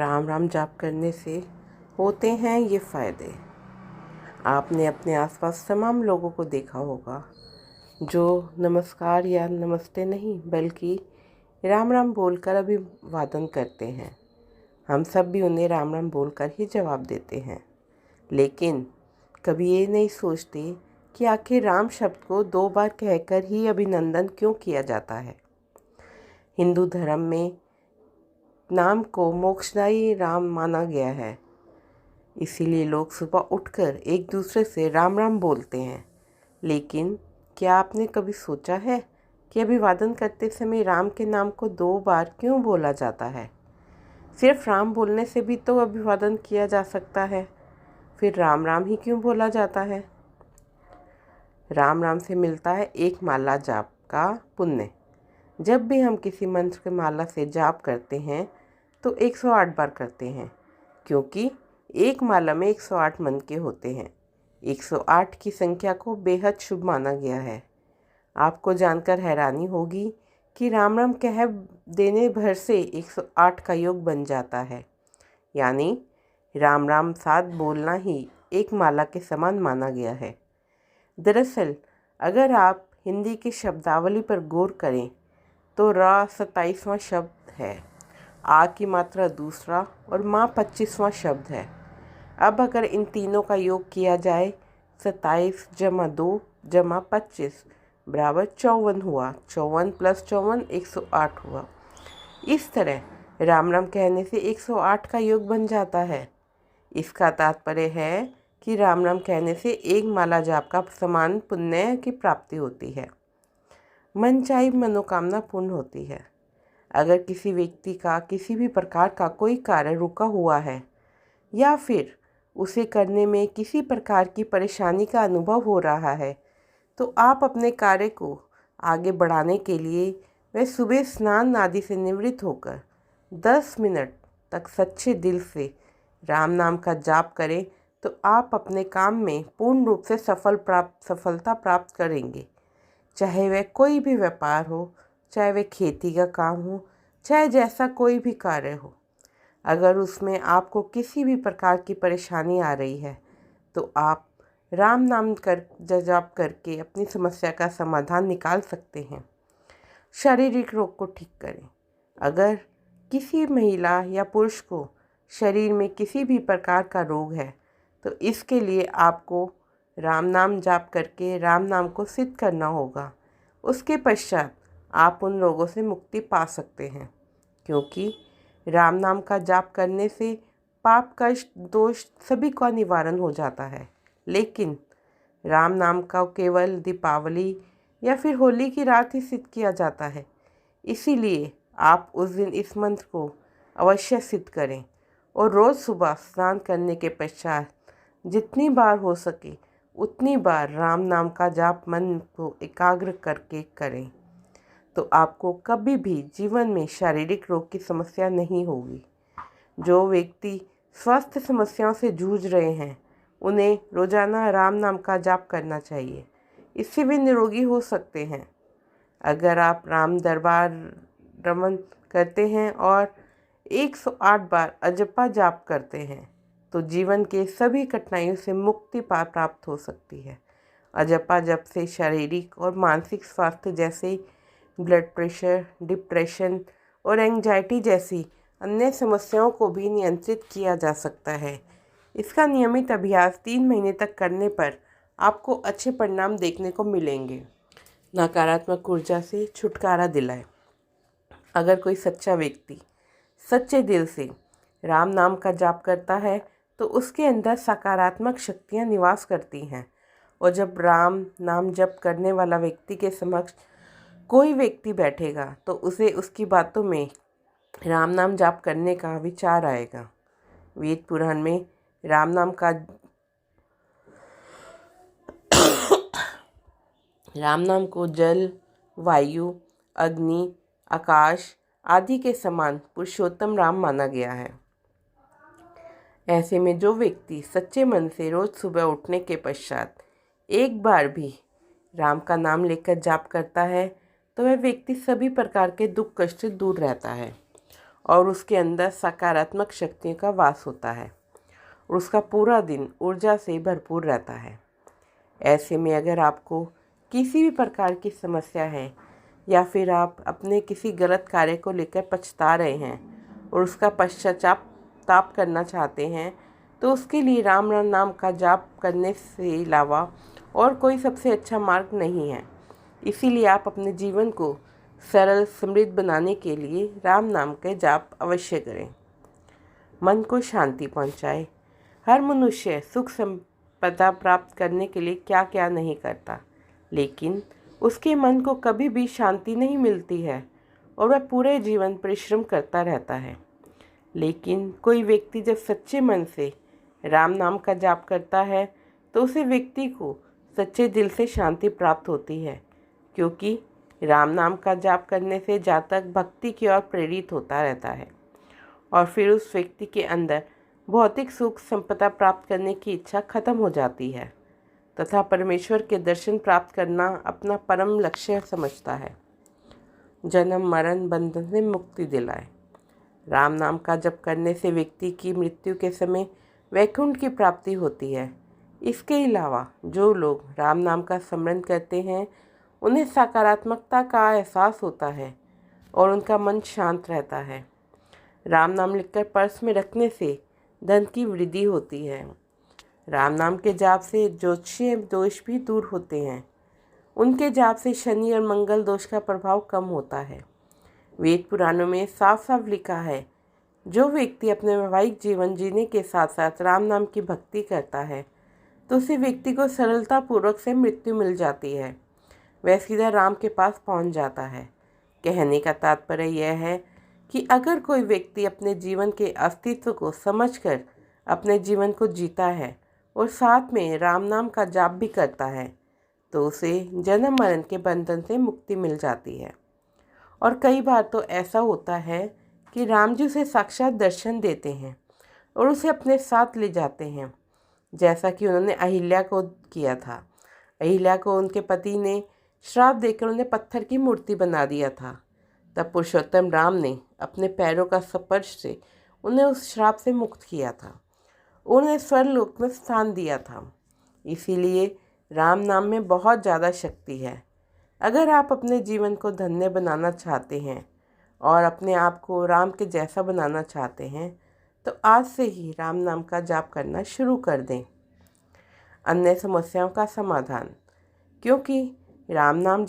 राम राम जाप करने से होते हैं ये फ़ायदे। आपने अपने आसपास तमाम लोगों को देखा होगा जो नमस्कार या नमस्ते नहीं बल्कि राम राम बोलकर अभिवादन करते हैं। हम सब भी उन्हें राम राम बोलकर ही जवाब देते हैं, लेकिन कभी ये नहीं सोचते कि आखिर राम शब्द को 2 बार कहकर ही अभिनंदन क्यों किया जाता है। हिंदू धर्म में नाम को मोक्षदायी राम माना गया है, इसीलिए लोग सुबह उठकर एक दूसरे से राम राम बोलते हैं। लेकिन क्या आपने कभी सोचा है कि अभिवादन करते समय राम के नाम को 2 बार क्यों बोला जाता है? सिर्फ राम बोलने से भी तो अभिवादन किया जा सकता है, फिर राम राम ही क्यों बोला जाता है? राम राम से मिलता है एक माला जाप का पुण्य। जब भी हम किसी मंत्र के माला से जाप करते हैं तो 108 बार करते हैं, क्योंकि एक माला में 108 मंत्र होते हैं। 108 की संख्या को बेहद शुभ माना गया है। आपको जानकर हैरानी होगी कि राम राम कह देने भर से 108 का योग बन जाता है, यानी राम राम 7 बोलना ही एक माला के समान माना गया है। दरअसल अगर आप हिंदी की शब्दावली पर गौर करें तो रा 27वां शब्द है, आ की मात्रा दूसरा और माँ 25वां शब्द है। अब अगर इन तीनों का योग किया जाए 27 + 2 + 25 बराबर 54 हुआ। 54 + 54 108 हुआ। इस तरह राम राम कहने से 108 का योग बन जाता है। इसका तात्पर्य है कि राम राम कहने से एक माला जाप का समान पुण्य की प्राप्ति होती है। मनचाही मनोकामना पूर्ण होती है। अगर किसी व्यक्ति का किसी भी प्रकार का कोई कार्य रुका हुआ है या फिर उसे करने में किसी प्रकार की परेशानी का अनुभव हो रहा है, तो आप अपने कार्य को आगे बढ़ाने के लिए वह सुबह स्नान आदि से निवृत्त होकर 10 मिनट तक सच्चे दिल से राम नाम का जाप करें तो आप अपने काम में पूर्ण रूप से सफलता प्राप्त करेंगे। चाहे वह कोई भी व्यापार हो, चाहे वह खेती का काम हो, चाहे जैसा कोई भी कार्य हो। अगर उसमें आपको किसी भी प्रकार की परेशानी आ रही है तो आप राम नाम कर जाप करके अपनी समस्या का समाधान निकाल सकते हैं। शारीरिक रोग को ठीक करें। अगर किसी महिला या पुरुष को शरीर में किसी भी प्रकार का रोग है तो इसके लिए आपको राम नाम जाप करके राम नाम को सिद्ध करना होगा। उसके पश्चात आप उन रोगों से मुक्ति पा सकते हैं, क्योंकि राम नाम का जाप करने से पाप कष्ट दोष सभी का निवारण हो जाता है। लेकिन राम नाम का केवल दीपावली या फिर होली की रात ही सिद्ध किया जाता है, इसीलिए आप उस दिन इस मंत्र को अवश्य सिद्ध करें और रोज़ सुबह स्नान करने के पश्चात जितनी बार हो सके उतनी बार राम नाम का जाप मन को एकाग्र करके करें, तो आपको कभी भी जीवन में शारीरिक रोग की समस्या नहीं होगी। जो व्यक्ति स्वास्थ्य समस्याओं से जूझ रहे हैं उन्हें रोजाना राम नाम का जाप करना चाहिए, इससे वे निरोगी हो सकते हैं। अगर आप राम दरबार रमन करते हैं और 108 बार अजपा जाप करते हैं तो जीवन के सभी कठिनाइयों से मुक्ति प्राप्त हो सकती है। अजपा जप से शारीरिक और मानसिक स्वास्थ्य जैसे ब्लड प्रेशर, डिप्रेशन और एंजाइटी जैसी अन्य समस्याओं को भी नियंत्रित किया जा सकता है। इसका नियमित अभ्यास 3 महीने तक करने पर आपको अच्छे परिणाम देखने को मिलेंगे। नकारात्मक ऊर्जा से छुटकारा दिलाए। अगर कोई सच्चा व्यक्ति सच्चे दिल से राम नाम का जाप करता है तो उसके अंदर सकारात्मक शक्तियाँ निवास करती हैं, और जब राम नाम जप करने वाला व्यक्ति के समक्ष कोई व्यक्ति बैठेगा तो उसे उसकी बातों में राम नाम जाप करने का विचार आएगा। वेद पुराण में राम नाम को जल, वायु, अग्नि, आकाश आदि के समान पुरुषोत्तम राम माना गया है। ऐसे में जो व्यक्ति सच्चे मन से रोज सुबह उठने के पश्चात एक बार भी राम का नाम लेकर जाप करता है तो वह व्यक्ति सभी प्रकार के दुख कष्ट से दूर रहता है और उसके अंदर सकारात्मक शक्तियों का वास होता है और उसका पूरा दिन ऊर्जा से भरपूर रहता है। ऐसे में अगर आपको किसी भी प्रकार की समस्या है या फिर आप अपने किसी गलत कार्य को लेकर पछता रहे हैं और उसका पश्चाताप करना चाहते हैं, तो उसके लिए राम नाम का जाप करने से अलावा और कोई सबसे अच्छा मार्ग नहीं है। इसीलिए आप अपने जीवन को सरल समृद्ध बनाने के लिए राम नाम के जाप अवश्य करें। मन को शांति पहुंचाए। हर मनुष्य सुख संपदा प्राप्त करने के लिए क्या क्या नहीं करता, लेकिन उसके मन को कभी भी शांति नहीं मिलती है और वह पूरे जीवन परिश्रम करता रहता है। लेकिन कोई व्यक्ति जब सच्चे मन से राम नाम का जाप करता है तो उसे व्यक्ति को सच्चे दिल से शांति प्राप्त होती है, क्योंकि राम नाम का जाप करने से जातक भक्ति की ओर प्रेरित होता रहता है और फिर उस व्यक्ति के अंदर भौतिक सुख संपदा प्राप्त करने की इच्छा खत्म हो जाती है तथा परमेश्वर के दर्शन प्राप्त करना अपना परम लक्ष्य समझता है। जन्म मरण बंधन से मुक्ति दिलाए। राम नाम का जप करने से व्यक्ति की मृत्यु के समय वैकुंठ की प्राप्ति होती है। इसके अलावा जो लोग राम नाम का स्मरण करते हैं उन्हें सकारात्मकता का एहसास होता है और उनका मन शांत रहता है। राम नाम लिखकर पर्स में रखने से धन की वृद्धि होती है। राम नाम के जाप से ज्योतिषीय दोष भी दूर होते हैं। उनके जाप से शनि और मंगल दोष का प्रभाव कम होता है। वेद पुराणों में साफ साफ लिखा है, जो व्यक्ति अपने वैवाहिक जीवन जीने के साथ साथ राम नाम की भक्ति करता है तो उसी व्यक्ति को सरलतापूर्वक से मृत्यु मिल जाती है, वह सीधा राम के पास पहुंच जाता है। कहने का तात्पर्य यह है कि अगर कोई व्यक्ति अपने जीवन के अस्तित्व को समझकर अपने जीवन को जीता है और साथ में राम नाम का जाप भी करता है तो उसे जन्म मरण के बंधन से मुक्ति मिल जाती है। और कई बार तो ऐसा होता है कि राम जी उसे साक्षात दर्शन देते हैं और उसे अपने साथ ले जाते हैं, जैसा कि उन्होंने अहिल्या को किया था। अहिल्या को उनके पति ने श्राप देकर उन्हें पत्थर की मूर्ति बना दिया था। तब पुरुषोत्तम राम ने अपने पैरों का स्पर्श से उन्हें उस श्राप से मुक्त किया था, उन्हें स्वर्गलोक में स्थान दिया था। इसीलिए राम नाम में बहुत ज़्यादा शक्ति है। अगर आप अपने जीवन को धन्य बनाना चाहते हैं और अपने आप को राम के जैसा बनाना चाहते हैं तो आज से ही राम नाम का जाप करना शुरू कर दें। अन्य समस्याओं का समाधान। क्योंकि राम नाम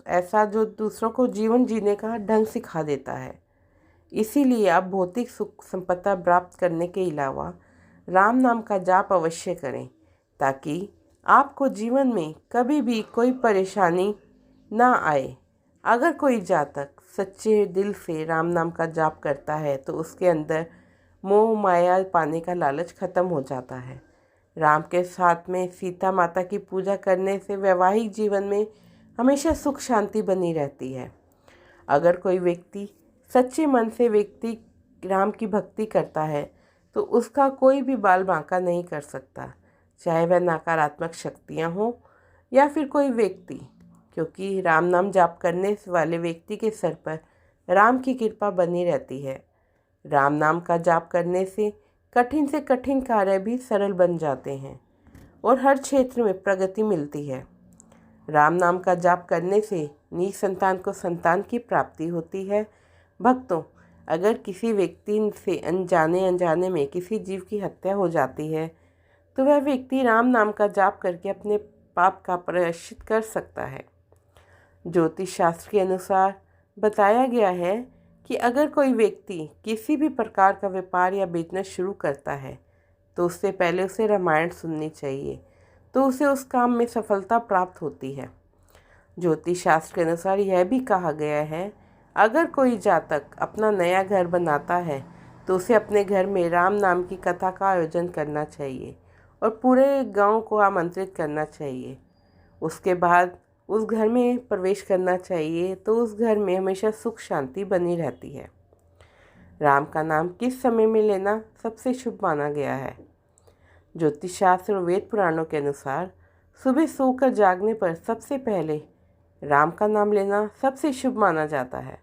ऐसा जो दूसरों को जीवन जीने का ढंग सिखा देता है, इसीलिए आप भौतिक सुख संपदा प्राप्त करने के अलावा राम नाम का जाप अवश्य करें, ताकि आपको जीवन में कभी भी कोई परेशानी ना आए। अगर कोई जातक सच्चे दिल से राम नाम का जाप करता है तो उसके अंदर मोह माया पाने का लालच खत्म हो जाता है। राम के साथ में सीता माता की पूजा करने से वैवाहिक जीवन में हमेशा सुख शांति बनी रहती है। अगर कोई व्यक्ति सच्चे मन से राम की भक्ति करता है तो उसका कोई भी बाल बांका नहीं कर सकता, चाहे वह नकारात्मक शक्तियाँ हों या फिर कोई व्यक्ति, क्योंकि राम नाम जाप करने वाले व्यक्ति के सर पर राम की कृपा बनी रहती है। राम नाम का जाप करने से कठिन कार्य भी सरल बन जाते हैं और हर क्षेत्र में प्रगति मिलती है। राम नाम का जाप करने से नीच संतान को संतान की प्राप्ति होती है। भक्तों, अगर किसी व्यक्ति से अनजाने में किसी जीव की हत्या हो जाती है तो वह व्यक्ति राम नाम का जाप करके अपने पाप का प्रायश्चित कर सकता है। ज्योतिष शास्त्र के अनुसार बताया गया है कि अगर कोई व्यक्ति किसी भी प्रकार का व्यापार या बिजनेस शुरू करता है तो उससे पहले उसे रामायण सुननी चाहिए, तो उसे उस काम में सफलता प्राप्त होती है। ज्योतिष शास्त्र के अनुसार यह भी कहा गया है, अगर कोई जातक अपना नया घर बनाता है तो उसे अपने घर में राम नाम की कथा का आयोजन करना चाहिए और पूरे गांव को आमंत्रित करना चाहिए। उसके बाद उस घर में प्रवेश करना चाहिए तो उस घर में हमेशा सुख शांति बनी रहती है। राम का नाम किस समय में लेना सबसे शुभ माना गया है? ज्योतिष शास्त्र और वेद पुराणों के अनुसार सुबह सोकर जागने पर सबसे पहले राम का नाम लेना सबसे शुभ माना जाता है।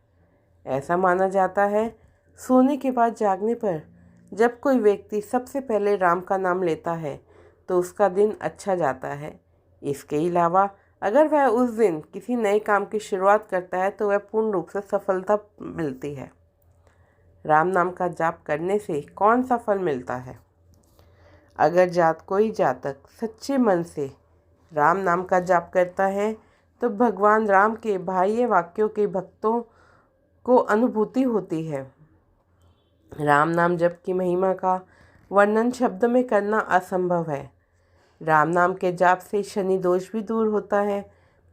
ऐसा माना जाता है सोने के बाद जागने पर जब कोई व्यक्ति सबसे पहले राम का नाम लेता है तो उसका दिन अच्छा जाता है। इसके अलावा अगर वह उस दिन किसी नए काम की शुरुआत करता है तो वह पूर्ण रूप से सफलता मिलती है। राम नाम का जाप करने से कौन सा फल मिलता है? अगर कोई जातक सच्चे मन से राम नाम का जाप करता है तो भगवान राम के बाह्य वाक्यों के भक्तों को अनुभूति होती है। राम नाम जप की महिमा का वर्णन शब्द में करना असंभव है। राम नाम के जाप से शनि दोष भी दूर होता है।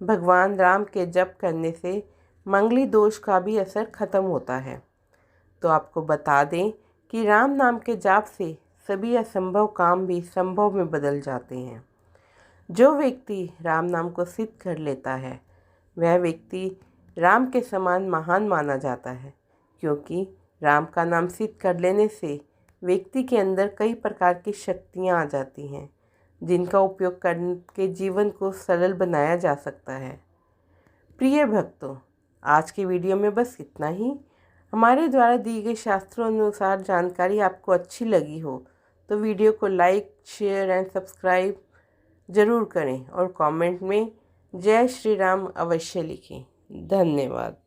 भगवान राम के जप करने से मंगली दोष का भी असर खत्म होता है। तो आपको बता दें कि राम नाम के जाप से सभी असंभव काम भी संभव में बदल जाते हैं। जो व्यक्ति राम नाम को सिद्ध कर लेता है वह व्यक्ति राम के समान महान माना जाता है, क्योंकि राम का नाम सिद्ध कर लेने से व्यक्ति के अंदर कई प्रकार की शक्तियाँ आ जाती हैं जिनका उपयोग करके जीवन को सरल बनाया जा सकता है। प्रिय भक्तों, आज की वीडियो में बस इतना ही। हमारे द्वारा दी गई शास्त्रों अनुसार जानकारी आपको अच्छी लगी हो तो वीडियो को लाइक, शेयर एंड सब्सक्राइब ज़रूर करें और कमेंट में जय श्री राम अवश्य लिखें। धन्यवाद।